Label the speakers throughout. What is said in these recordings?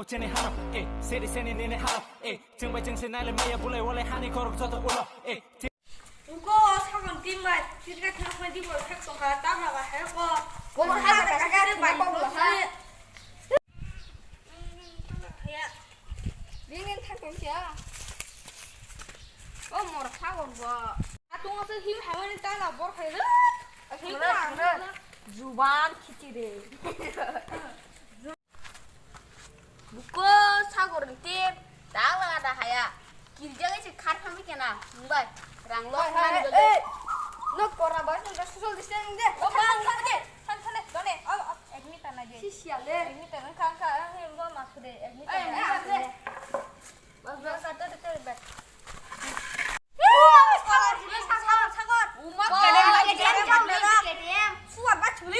Speaker 1: 전에 하나 세리 세니 내내 하나 정말 정신 날려 매야 불러 원래 하니 걸어 저도 올라
Speaker 2: Cô sao còn tim vậy? Thì cái thằng này đi vào khách sạn là tao là phải cô.
Speaker 3: Cô mà hai cái đứa bảy con là hai. Đi nên thằng con kia. Có một thằng còn vợ.
Speaker 2: Tụi nó sẽ hiếm hai bên ta là bỏ phải đó.
Speaker 3: Hiếm là Zuban 키티래. 묶어 사고를 띠 나가다 하야. 길정에서 칼하면 되나? 뭔가 랑로 하는 거지. 너 거라 봐서 나 수술 드시는데. 너만 하게. 천천히 너네.
Speaker 2: Admit là gì?
Speaker 3: 시시할래.
Speaker 2: Admit là nó khang khang em có mặt để admit
Speaker 3: 에이,
Speaker 2: là
Speaker 3: 안 돼. 맞아.
Speaker 2: tới bẹt.
Speaker 3: 사과. 우마 그래. 내가 수학 맞추리.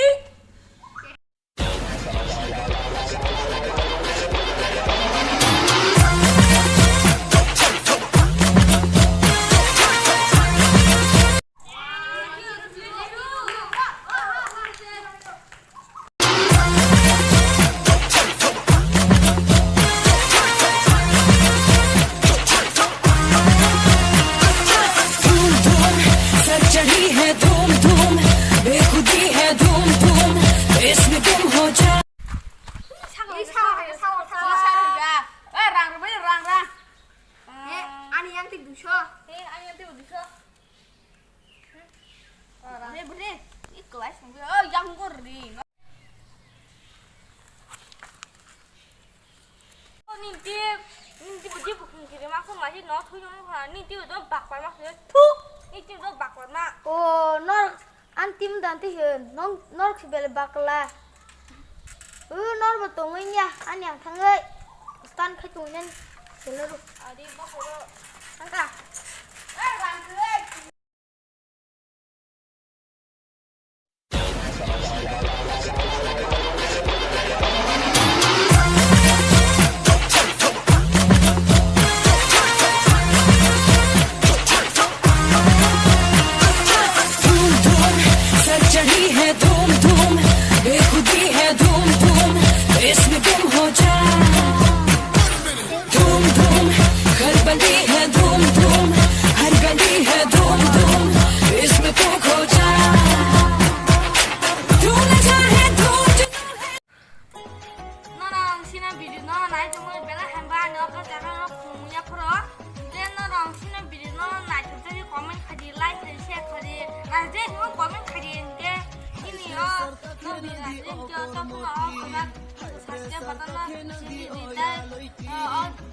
Speaker 2: Nó thôi nó là ní tiêu nó bạc vào mặt rồi ní tiêu nó bạc vào mặt
Speaker 3: nó ăn tim dan thì nó chỉ về bạc là nó mà tụi mình nha anh nhàng thằng ơi tan khai tụi nhân để nó được
Speaker 2: đi bóc rồi
Speaker 3: thằng cả làm cưới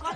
Speaker 2: Có